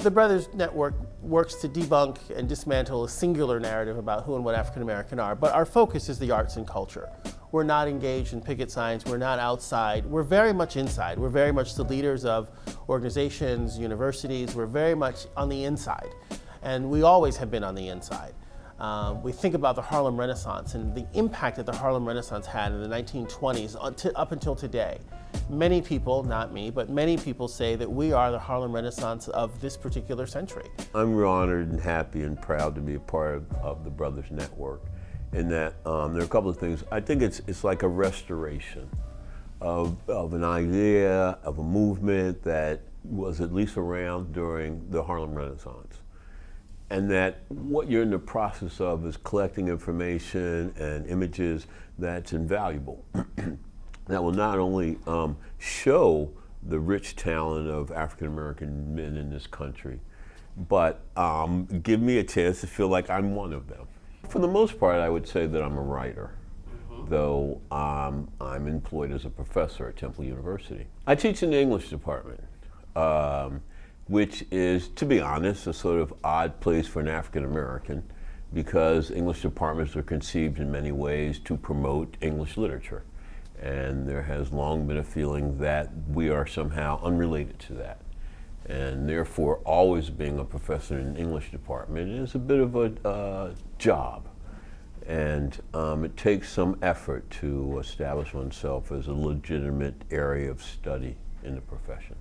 The Brothers Network works to debunk and dismantle a singular narrative about who and what African American are, but our focus is the arts and culture. We're not engaged in picket signs, we're not outside, we're very much inside. We're very much the leaders of organizations, universities, we're very much on the inside. And we always have been on the inside. We think about the Harlem Renaissance and the impact that the Harlem Renaissance had in the 1920s up until today. Many people, not me, but many people say that we are the Harlem Renaissance of this particular century. I'm real honored and happy and proud to be a part of the Brothers Network, in that there are a couple of things. I think it's like a restoration of an idea, of a movement that was at least around during the Harlem Renaissance. And that what you're in the process of is collecting information and images that's invaluable. That will not only show the rich talent of African American men in this country, but give me a chance to feel like I'm one of them. For the most part, I would say that I'm a writer, though I'm employed as a professor at Temple University. I teach in the English department, which is, to be honest, a sort of odd place for an African American, because English departments are conceived in many ways to promote English literature. And there has long been a feeling that we are somehow unrelated to that. And therefore, always being a professor in an English department is a bit of a job. And it takes some effort to establish oneself as a legitimate area of study in the profession.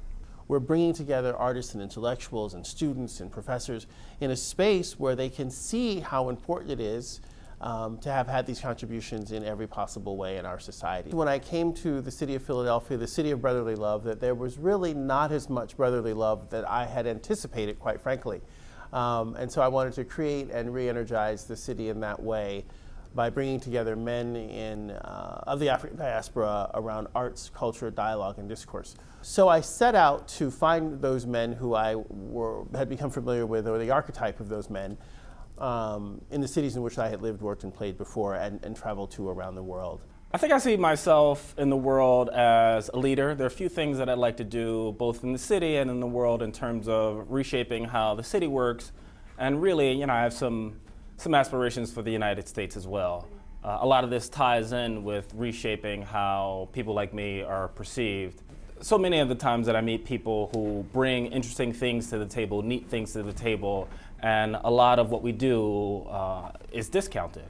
We're bringing together artists and intellectuals and students and professors in a space where they can see how important it is to have had these contributions in every possible way in our society. When I came to the city of Philadelphia, the city of brotherly love, that there was really not as much brotherly love that I had anticipated, quite frankly. And so I wanted to create and re-energize the city in that way by bringing together men of the African diaspora around arts, culture, dialogue, and discourse. So I set out to find those men who I had become familiar with, or the archetype of those men, in the cities in which I had lived, worked, and played before, and traveled to around the world. I think I see myself in the world as a leader. There are a few things that I'd like to do, both in the city and in the world, in terms of reshaping how the city works. And really, I have some aspirations for the United States as well. A lot of this ties in with reshaping how people like me are perceived. So many of the times that I meet people who bring interesting things to the table, neat things to the table, and a lot of what we do is discounted.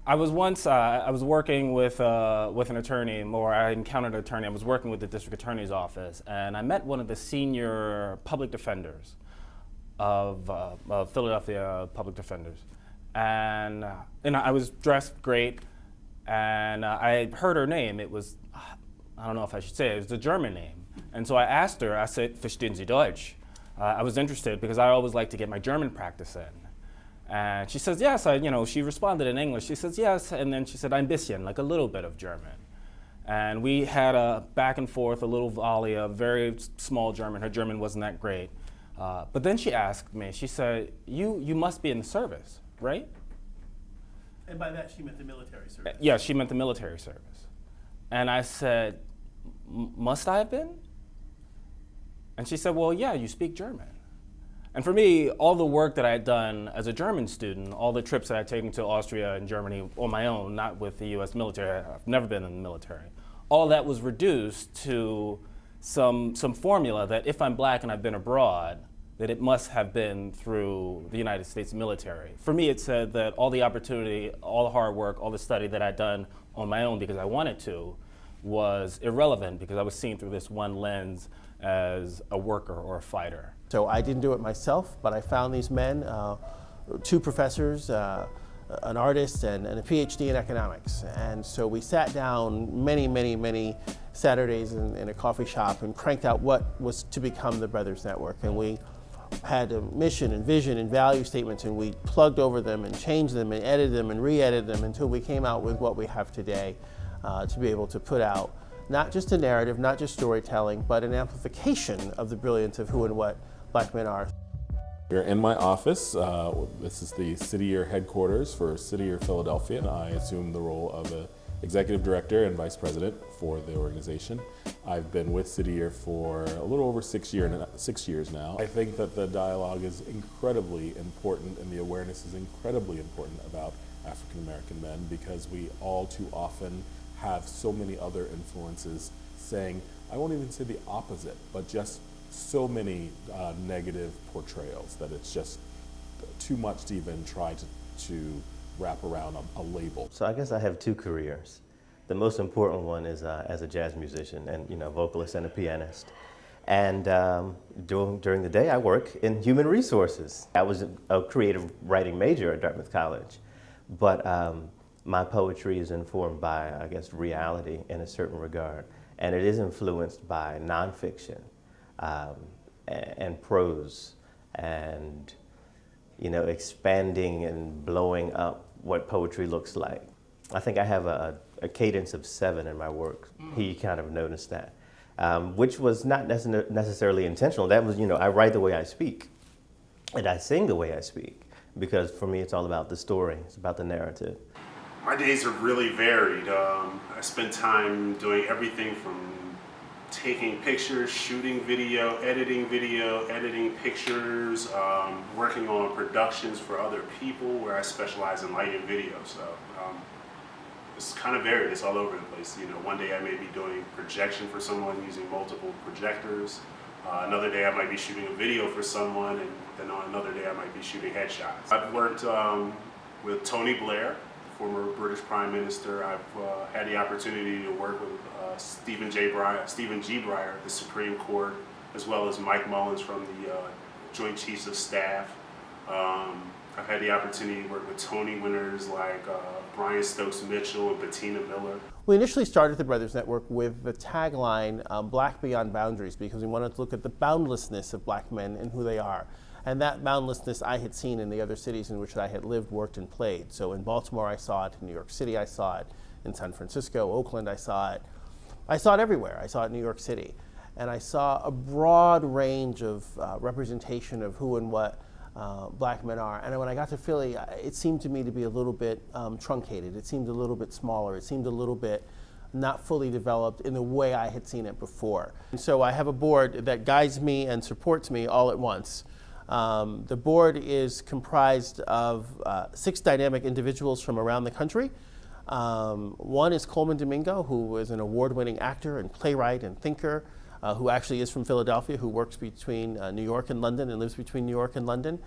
I was working with an attorney, or I encountered an attorney. I was working with the district attorney's office, and I met one of the senior public defenders of Philadelphia public defenders. And I was dressed great, and I heard her name. It was, I don't know if I should say it, was a German name. And so I asked her, I said, "Verstehen Sie Deutsch?" I was interested because I always like to get my German practice in. And she says, yes, she responded in English. She says, yes, and then she said, ein bisschen, like a little bit of German. And we had a back and forth, a little volley of very small German. Her German wasn't that great. But then she asked me, she said, you must be in the service, right? And by that she meant the military service. Yeah, she meant the military service. And I said, must I have been? And she said, well, yeah, you speak German. And for me, all the work that I had done as a German student, all the trips that I had taken to Austria and Germany on my own, not with the US military, I've never been in the military, all that was reduced to some formula that if I'm black and I've been abroad, that it must have been through the United States military. For me, it said that all the opportunity, all the hard work, all the study that I'd done on my own because I wanted to was irrelevant because I was seen through this one lens as a worker or a fighter. So I didn't do it myself, but I found these men, two professors, an artist, and a PhD in economics. And so we sat down many Saturdays in a coffee shop and cranked out what was to become the Brothers Network. And we had a mission and vision and value statements, and we plugged over them and changed them and edited them and re-edited them until we came out with what we have today to be able to put out not just a narrative, not just storytelling, but an amplification of the brilliance of who and what black men are. We're in my office. This is the city year headquarters for City Year Philadelphia, and I assume the role of a executive director and vice president for the organization. I've been with City Year for a little over 6 years now. I think that the dialogue is incredibly important and the awareness is incredibly important about African American men, because we all too often have so many other influences saying, I won't even say the opposite, but just so many negative portrayals that it's just too much to even try to wrap around a label. So I guess I have two careers. The most important one is as a jazz musician and vocalist and a pianist. And during the day I work in human resources. I was a creative writing major at Dartmouth College, but my poetry is informed by, I guess, reality in a certain regard. And it is influenced by nonfiction and prose and expanding and blowing up what poetry looks like. I think I have a cadence of 7 in my work. He kind of noticed that, which was not necessarily intentional. That was, I write the way I speak, and I sing the way I speak, because for me it's all about the story, it's about the narrative. My days are really varied. I spend time doing everything from taking pictures, shooting video, editing pictures, working on productions for other people where I specialize in light and video. So it's kind of varied, it's all over the place. One day I may be doing projection for someone using multiple projectors. Another day I might be shooting a video for someone, and then on another day I might be shooting headshots. I've worked with Tony Blair, former British Prime Minister. I've had the opportunity to work with Stephen G. Breyer at the Supreme Court, as well as Mike Mullins from the Joint Chiefs of Staff. I've had the opportunity to work with Tony winners like Brian Stokes Mitchell and Bettina Miller. We initially started the Brothers Network with the tagline, Black Beyond Boundaries, because we wanted to look at the boundlessness of black men and who they are. And that boundlessness I had seen in the other cities in which I had lived, worked, and played. So in Baltimore I saw it, in New York City I saw it, in San Francisco, Oakland I saw it. I saw it everywhere. I saw it in New York City. And I saw a broad range of representation of who and what black men are. And when I got to Philly, it seemed to me to be a little bit truncated. It seemed a little bit smaller. It seemed a little bit not fully developed in the way I had seen it before. And so I have a board that guides me and supports me all at once. The board is comprised of 6 dynamic individuals from around the country. One is Coleman Domingo, who is an award-winning actor and playwright and thinker, who actually is from Philadelphia, who works between New York and London and lives between New York and London.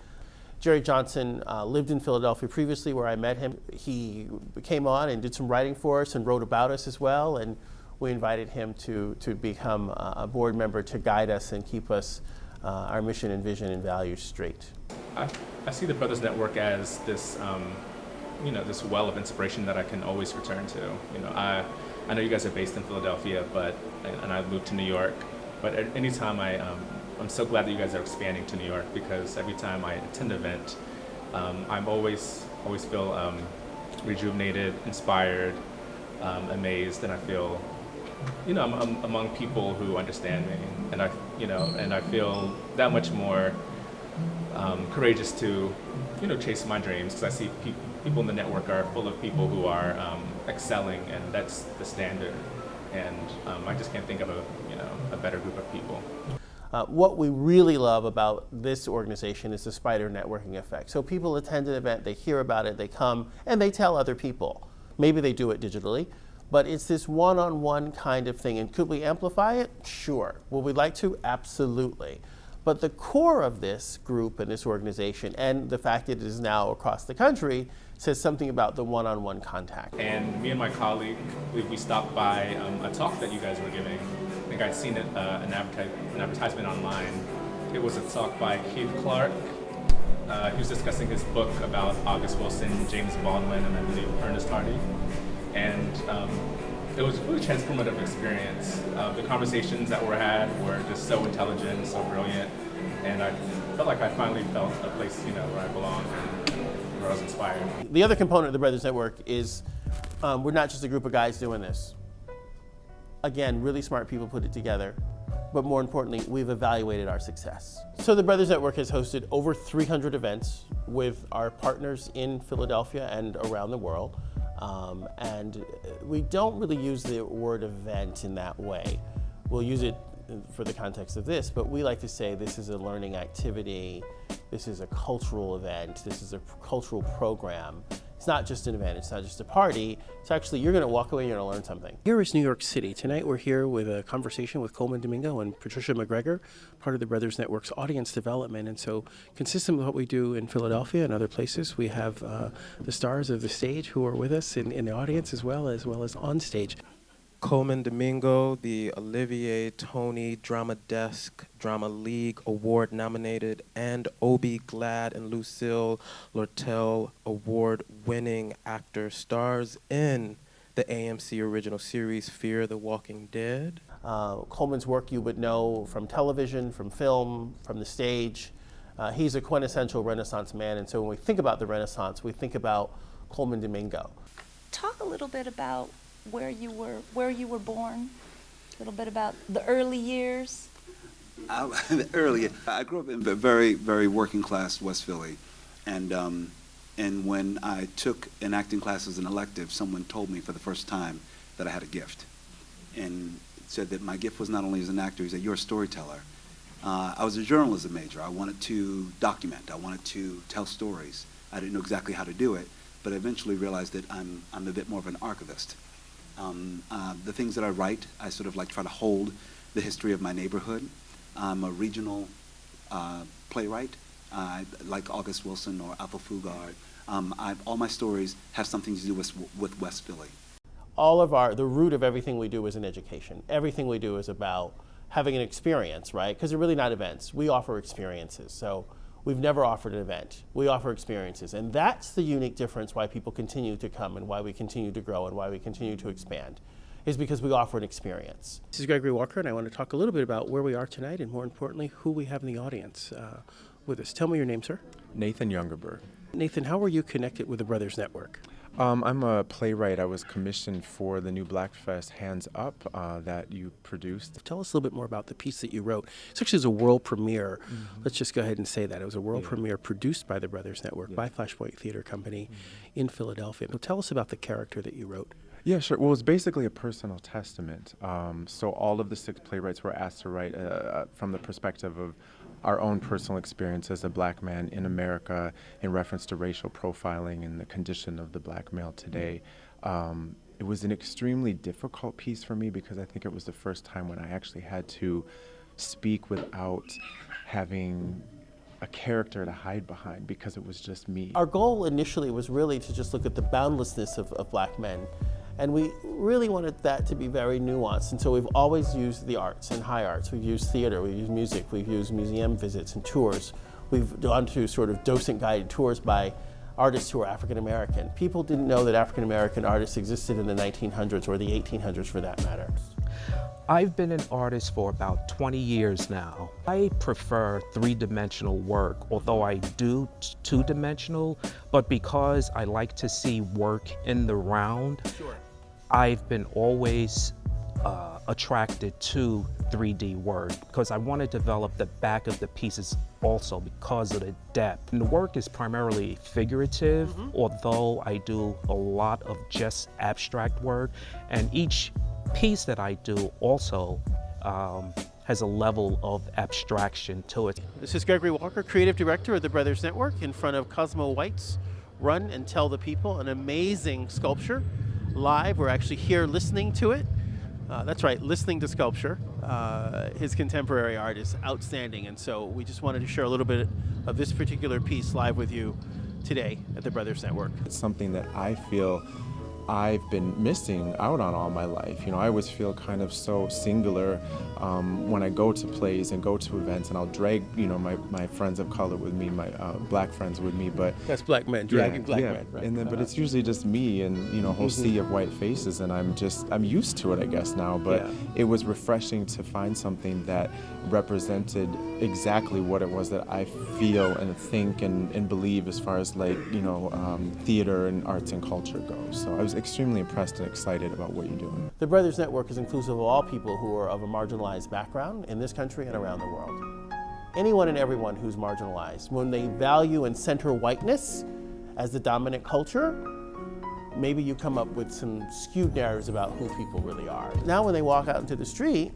Jerry Johnson lived in Philadelphia previously, where I met him. He came on and did some writing for us and wrote about us as well, and we invited him to become a board member to guide us and keep us our mission and vision and values straight. I see the Brothers Network as this, this well of inspiration that I can always return to. I know you guys are based in Philadelphia, and I moved to New York. But at any time I'm so glad that you guys are expanding to New York, because every time I attend an event, I'm always feel rejuvenated, inspired, amazed, and I feel, I'm among people who understand me, and I feel that much more courageous to, chase my dreams, because I see people in the network are full of people who are excelling, and that's the standard. And I just can't think of a better group of people. What we really love about this organization is the spider networking effect. So people attend an event, they hear about it, they come, and they tell other people. Maybe they do it digitally, but it's this one-on-one kind of thing. And could we amplify it? Sure. Would we like to? Absolutely. But the core of this group and this organization, and the fact that it is now across the country, says something about the one-on-one contact. And me and my colleague, we stopped by a talk that you guys were giving. I think I'd seen it, an advertisement online. It was a talk by Keith Clark. He was discussing his book about August Wilson, James Baldwin, and I believe Ernest Hardy. And it was a really transformative experience. The conversations that were had were just so intelligent, so brilliant, and I felt like I finally felt a place, where I belong and where I was inspired. The other component of the Brothers Network is we're not just a group of guys doing this. Again, really smart people put it together, but more importantly, we've evaluated our success. So the Brothers Network has hosted over 300 events with our partners in Philadelphia and around the world. And we don't really use the word event in that way. We'll use it for the context of this, but we like to say this is a learning activity, this is a cultural event, this is a cultural program. It's not just an event, it's not just a party, it's actually, you're gonna walk away and you're gonna learn something. Here is New York City. Tonight we're here with a conversation with Coleman Domingo and Patricia McGregor, part of the Brothers Network's audience development. And so, consistent with what we do in Philadelphia and other places, we have the stars of the stage who are with us in the audience as well as on stage. Coleman Domingo, the Olivier Tony Drama Desk Drama League Award nominated, and Obie Glad and Lucille Lortel Award winning actor, stars in the AMC original series Fear the Walking Dead. Coleman's work you would know from television, from film, from the stage. He's a quintessential Renaissance man, and so when we think about the Renaissance, we think about Coleman Domingo. Talk a little bit about where you were born, a little bit about the early years. I grew up in very, very working class West Philly, and when I took an acting class as an elective, someone told me for the first time that I had a gift, and said that my gift was not only as an actor, he said, "You're a storyteller." I was a journalism major. I wanted to document. I wanted to tell stories. I didn't know exactly how to do it, but I eventually realized that I'm a bit more of an archivist. The things that I write, I sort of like try to hold the history of my neighborhood. I'm a regional playwright, like August Wilson or Athol Fugard. All my stories have something to do with West Philly. The root of everything we do is in education. Everything we do is about having an experience, right? Because they're really not events. We offer experiences. So we've never offered an event. We offer experiences. And that's the unique difference why people continue to come and why we continue to grow and why we continue to expand, is because we offer an experience. This is Gregory Walker, and I want to talk a little bit about where we are tonight and more importantly, who we have in the audience with us. Tell me your name, sir. Nathan Youngerberg. Nathan, how were you connected with the Brothers Network? I'm a playwright. I was commissioned for the new Blackfest Hands Up that you produced. Tell us a little bit more about the piece that you wrote. It's actually a world premiere. Mm-hmm. Let's just go ahead and say that. It was a world premiere produced by the Brothers Network, by Flashpoint Theater Company in Philadelphia. But tell us about the character that you wrote. Yeah, sure. Well, it's basically a personal testament. So all of the 6 playwrights were asked to write from the perspective of our own personal experience as a black man in America in reference to racial profiling and the condition of the black male today. It was an extremely difficult piece for me because I think it was the first time when I actually had to speak without having a character to hide behind because it was just me. Our goal initially was really to just look at the boundlessness of black men. And we really wanted that to be very nuanced. And so we've always used the arts and high arts. We've used theater, we've used music, we've used museum visits and tours. We've gone to sort of docent-guided tours by artists who are African American. People didn't know that African American artists existed in the 1900s or the 1800s for that matter. I've been an artist for about 20 years now. I prefer 3-dimensional work, although I do 2-dimensional, but because I like to see work in the round, I've been always attracted to 3D work because I want to develop the back of the pieces also because of the depth. And the work is primarily figurative, although I do a lot of just abstract work, and each piece that I do also has a level of abstraction to it. This is Gregory Walker, Creative Director of the Brothers Network, in front of Cosmo White's Run and Tell the People, an amazing sculpture. Live, we're actually here listening to it. That's right, listening to sculpture. His contemporary art is outstanding, and so we just wanted to share a little bit of this particular piece live with you today at the Brothers Network. It's something that I feel I've been missing out on all my life. You know, I always feel kind of so singular when I go to plays and go to events, and I'll drag, you know, my friends of color with me, my black friends with me, but that's black men dragging black men, right? And then, but it's usually just me and, you know, a whole sea of white faces, and I'm used to it, I guess, now. But it was refreshing to find something that represented exactly what it was that I feel and think and believe as far as, like, you know, theater and arts and culture goes. So I was extremely impressed and excited about what you're doing. The Brothers Network is inclusive of all people who are of a marginalized background in this country and around the world. Anyone and everyone who's marginalized. When they value and center whiteness as the dominant culture, maybe you come up with some skewed narratives about who people really are. Now when they walk out into the street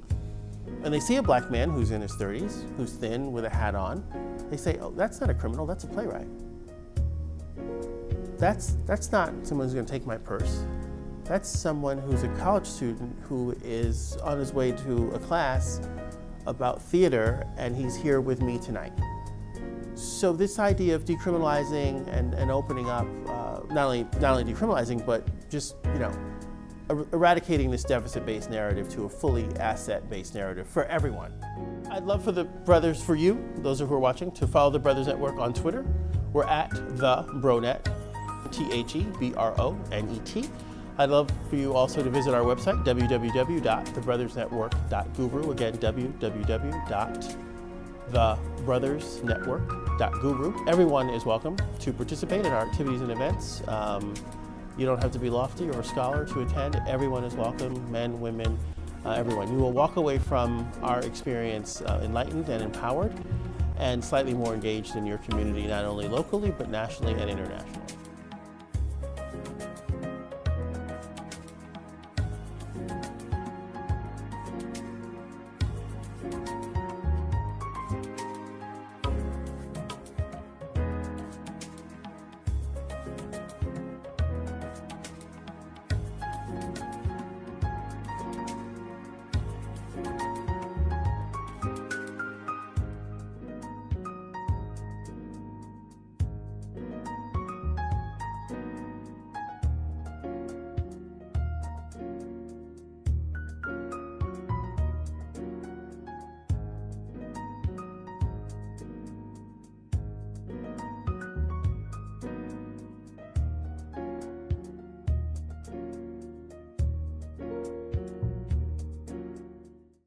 and they see a black man who's in his 30s, who's thin with a hat on, they say, oh, that's not a criminal, that's a playwright. That's not someone who's gonna take my purse. That's someone who's a college student who is on his way to a class about theater, and he's here with me tonight. So this idea of decriminalizing and opening up, not only decriminalizing, but just, eradicating this deficit-based narrative to a fully asset-based narrative for everyone. I'd love for the brothers, for you, those who are watching, to follow the Brothers Network on Twitter. We're at the Bronet, TheBronet. I'd love for you also to visit our website, www.thebrothersnetwork.guru. Again, www.thebrothersnetwork.guru. Everyone is welcome to participate in our activities and events. You don't have to be lofty or a scholar to attend. Everyone is welcome, men, women, everyone. You will walk away from our experience enlightened and empowered and slightly more engaged in your community, not only locally, but nationally and internationally.